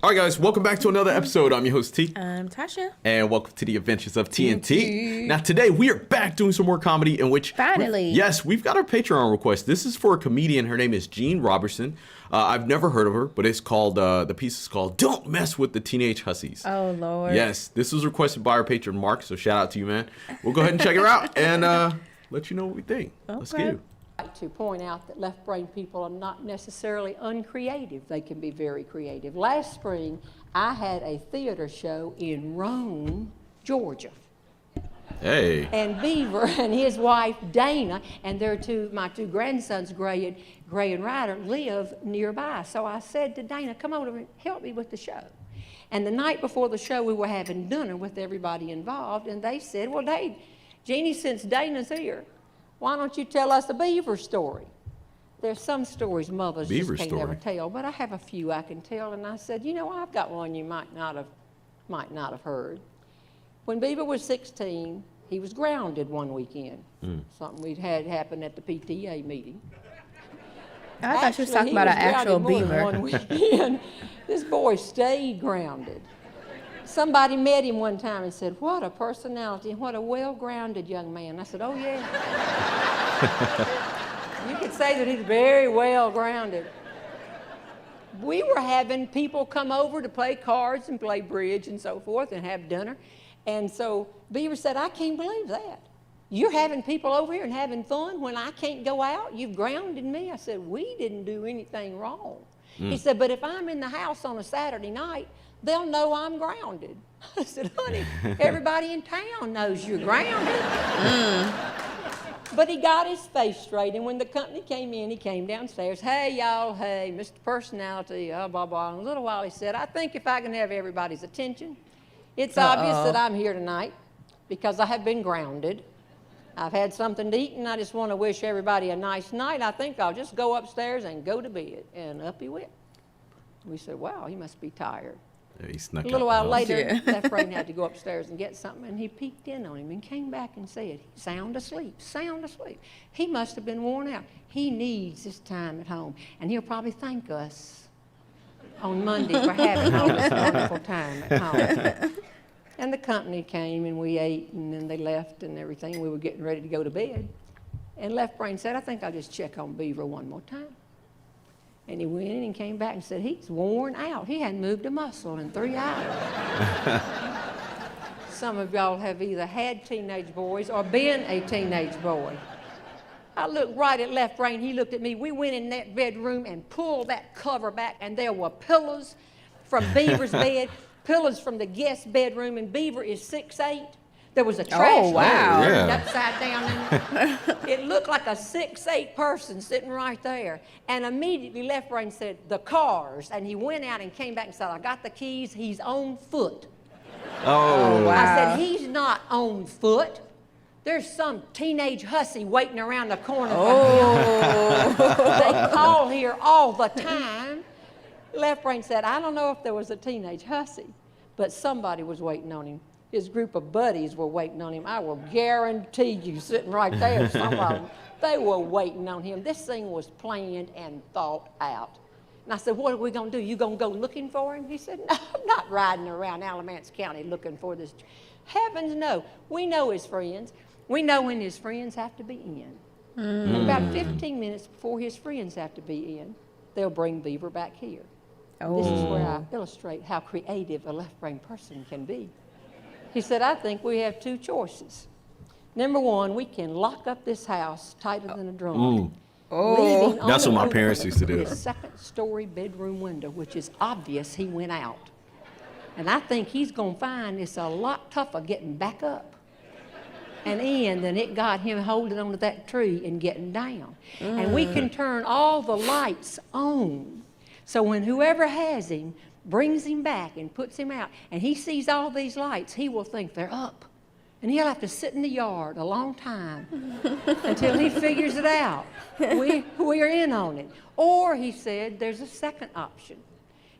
All right, guys, welcome back to another episode. I'm your host, T. I'm Tasha. And welcome to the Adventures of TNT. Now, today, we are back doing some more comedy in which... Finally. Yes, we've got our Patreon request. This is for a comedian. Her name is Jeannae Robertson. I've never heard of her, but it's called, the piece is called Don't Mess with the Teenage Hussies. Oh, Lord. Yes, this was requested by our patron, Mark, so shout out to you, man. We'll go ahead and check her out and let you know what we think. Okay. Let's get it. I'd like to point out that left-brain people are not necessarily uncreative. They can be very creative. Last spring, I had a theater show in Rome, Georgia. Hey. And Beaver and his wife, Dana, and my two grandsons, Gray and Ryder, live nearby. So I said to Dana, come over and help me with the show. And the night before the show, we were having dinner with everybody involved, and they said, well, Jeannie, since Dana's here, why don't you tell us a beaver story? There's some stories mothers just can't never tell, but I have a few I can tell. And I said, you know, I've got one you might not have heard. When Beaver was 16, he was grounded one weekend. Something we'd had happen at the PTA meeting. I thought she was talking about an actual beaver. One weekend. This boy stayed grounded. Somebody met him one time and said, what a personality, what a well-grounded young man. I said, oh, yeah. You could say that he's very well-grounded. We were having people come over to play cards and play bridge and so forth and have dinner. And so Beaver said, I can't believe that. You're having people over here and having fun when I can't go out? You've grounded me. I said, we didn't do anything wrong. He said, but if I'm in the house on a Saturday night, they'll know I'm grounded. I said, honey, everybody in town knows you're grounded. But he got his face straight, and when the company came in, he came downstairs. Hey, y'all, hey, Mr. Personality, blah, blah. In a little while, he said, I think if I can have everybody's attention, it's obvious that I'm here tonight because I have been grounded. I've had something to eat, and I just want to wish everybody a nice night. I think I'll just go upstairs and go to bed. And up he went. We said, wow, he must be tired. Yeah, he snuck A little while later, Yeah. Left Brain had to go upstairs and get something, and he peeked in on him and came back and said, sound asleep. He must have been worn out. He needs this time at home, and he'll probably thank us on Monday for having all this wonderful time at home. And the company came, and we ate, and then they left and everything. We were getting ready to go to bed. And Left Brain said, I think I'll just check on Beaver one more time. And he went in and came back and said, he's worn out. He hadn't moved a muscle in 3 hours. Some of y'all have either had teenage boys or been a teenage boy. I looked right at Left Brain. He looked at me. We went in that bedroom and pulled that cover back, and there were pillows from Beaver's bed, pillows from the guest bedroom, and Beaver is 6'8". There was a trash can upside down. It looked like a 6'8" person sitting right there. And immediately Left Brain said, the cars. And he went out and came back and said, I got the keys. He's on foot. Oh, wow. I said, he's not on foot. There's some teenage hussy waiting around the corner. They call here all the time. Left Brain said, I don't know if there was a teenage hussy, but somebody was waiting on him. His group of buddies were waiting on him. I will guarantee you, sitting right there, some of them, they were waiting on him. This thing was planned and thought out. And I said, what are we going to do? You going to go looking for him? He said, no, I'm not riding around Alamance County looking for this. Heavens, no. We know his friends. We know when his friends have to be in. And about 15 minutes before his friends have to be in, they'll bring Beaver back here. This is where I illustrate how creative a left-brain person can be. He said, I think we have two choices. Number one, we can lock up this house tighter than a drum. That's what my parents used to do. His second-story bedroom window, which is obvious he went out. And I think he's going to find it's a lot tougher getting back up and in than it got him holding onto that tree and getting down. And we can turn all the lights on. So when whoever has him brings him back and puts him out, and he sees all these lights, he will think they're up. And he'll have to sit in the yard a long time until he figures it out. We're in on it. Or, he said, there's a second option.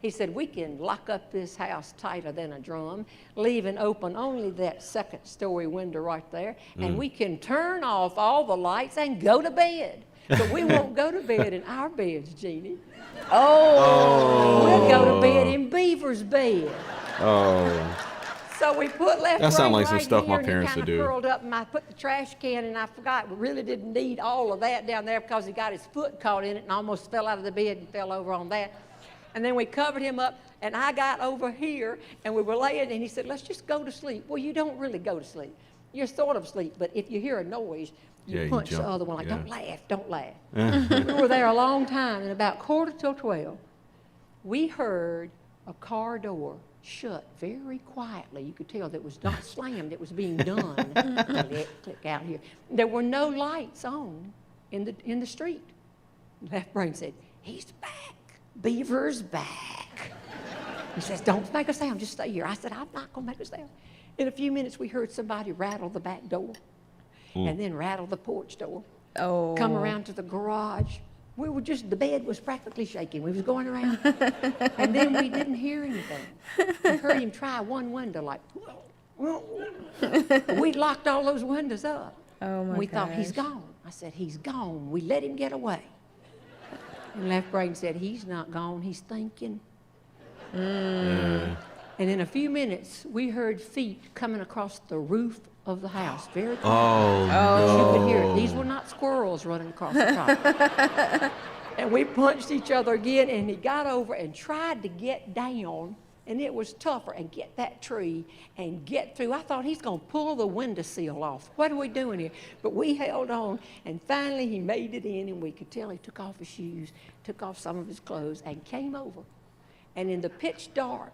He said, we can lock up this house tighter than a drum, leaving open only that second-story window right there, and we can turn off all the lights and go to bed. But we won't go to bed in our beds, Jeannie. Oh. We'll go to bed in Beaver's beaver's bed. Oh. So we put left That sounds brain like some right stuff here, my parents and would he do. kinda curled up, and I put the trash can, and I forgot we really didn't need all of that down there because he got his foot caught in it and almost fell out of the bed and fell over on that. And then we covered him up, and I got over here, and we were laying, and he said, let's just go to sleep. Well, you don't really go to sleep. You're sort of asleep, but if you hear a noise, you You punch the jump. other one like, Yeah. don't laugh. We were there a long time, and about 11:45, we heard a car door shut very quietly. You could tell that it was not slammed, it was being done. Click out here. There were no lights on in the street. Left brain said, he's back. Beaver's back. He says, don't make a sound, just stay here. I said, I'm not going to make a sound. In a few minutes, we heard somebody rattle the back door and then rattle the porch door. Oh. Come around to the garage. We were the bed was practically shaking. We was going around. And then we didn't hear anything. We heard him try one window like, we locked all those windows up. Oh my We thought, he's gosh. gone. I said, he's gone. We let him get away. And left brain said, he's not gone, he's thinking. Yeah. And in a few minutes, we heard feet coming across the roof of the house, very quiet. Oh, You could hear it. no. These were not squirrels running across the top. And we punched each other again, and he got over and tried to get down, and it was tougher, and get that tree and get through. I thought he's going to pull the windowsill off. What are we doing here? But we held on, and finally he made it in, and we could tell he took off his shoes, took off some of his clothes, and came over. And in the pitch dark,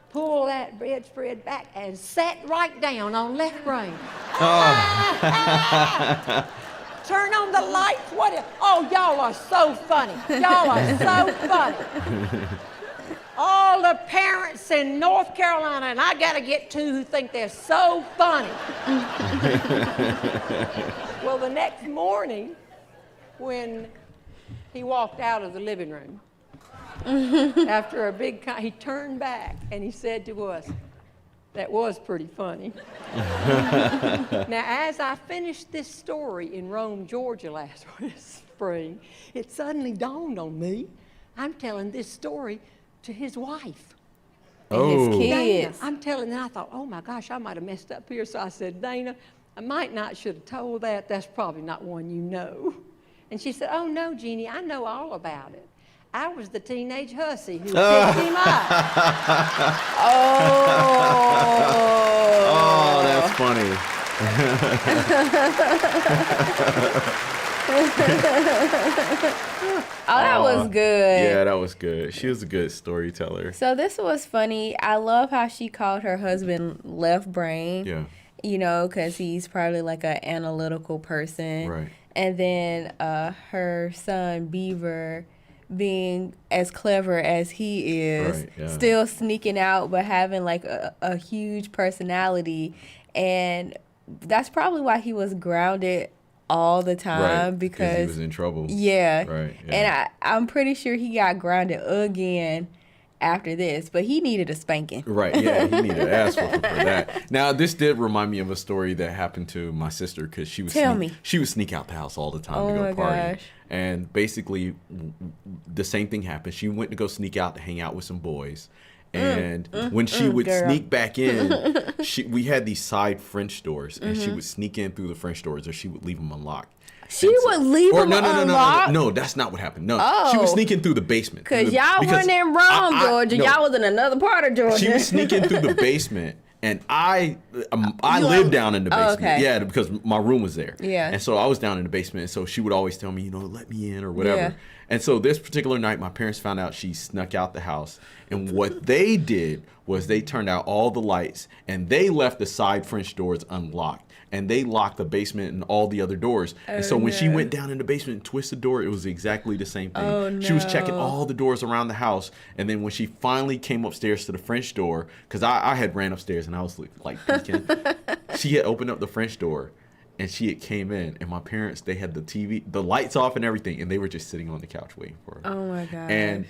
pulled that bedspread back and sat right down on left brain. Turn on the lights. Oh, y'all are so funny. Y'all are so funny. All the parents in North Carolina, and I got to get two who think they're so funny. Well, the next morning, when he walked out of the living room, after a big, he turned back and he said to us, that was pretty funny. Now, as I finished this story in Rome, Georgia last spring, it suddenly dawned on me, I'm telling this story to his wife. And his Oh. kids. Dana, I'm telling, and I thought, oh my gosh, I might have messed up here. So I said, Dana, I might not should have told that. That's probably not one you know. And she said, oh no, Jeannie, I know all about it. I was the teenage hussy who picked him up. Oh, that's funny. Oh, that was good. Yeah, that was good. She was a good storyteller. So this was funny. I love how she called her husband left brain. Yeah. You know, because he's probably like an analytical person. Right. And then her son Beaver being as clever as he is, Right, yeah. still sneaking out but having like a huge personality. And that's probably why he was grounded all the time, Right. because he was in trouble. yeah. Right. Yeah. And I'm pretty sure he got grounded again after this, but he needed a spanking. Right, yeah, he needed to ask for that. Now, this did remind me of a story that happened to my sister, because she was she would sneak out the house all the time to go party. Gosh. And basically, the same thing happened. She went to go sneak out to hang out with some boys. And when she would girl. sneak back in, we had these side French doors, and she would sneak in through the French doors, or she would leave them unlocked. She would leave Or him no, unlocked? no, that's not what happened. No, she Oh. was sneaking through the basement. Because y'all weren't in Rome, Georgia. no. Y'all was in another part of Georgia. She was sneaking through the basement, and I You lived live- down in the Oh, basement. okay. Yeah, because my room was there. Yeah. And so I was down in the basement, and so she would always tell me, let me in or whatever. Yeah. And so this particular night, my parents found out she snuck out the house, and what they did was they turned out all the lights, and they left the side French doors unlocked. And they locked the basement and all the other doors. And so when she no. went down in the basement and twisted the door, it was exactly the same thing. Oh, She was checking no. all the doors around the house. And then when she finally came upstairs to the French door, because I had ran upstairs and I was like peeking, she had opened up the French door and she had came in. And my parents, they had the TV, the lights off and everything. And they were just sitting on the couch waiting for her. Oh my God. And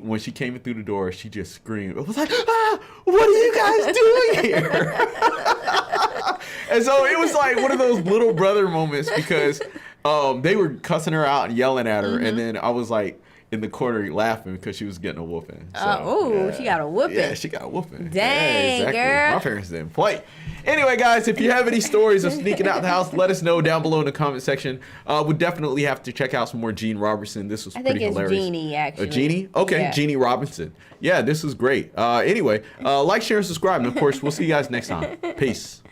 when she came in through the door, she just screamed. It was like, what are you guys doing here? And so it was like one of those little brother moments, because they were cussing her out and yelling at her. And then I was like, in the corner laughing because she was getting a whooping. So, she got a whooping. Yeah, she got a whooping. Dang, yeah, exactly. girl. My parents didn't play. Anyway, guys, if you have any stories of sneaking out the house, let us know down below in the comment section. We'll definitely have to check out some more Jeanne Robertson. This was pretty hilarious. I think it's Jeannie, actually. Jeannie? Okay, Yeah. Jeanne Robinson. Yeah, this was great. Anyway, like, share, and subscribe. And, of course, we'll see you guys next time. Peace.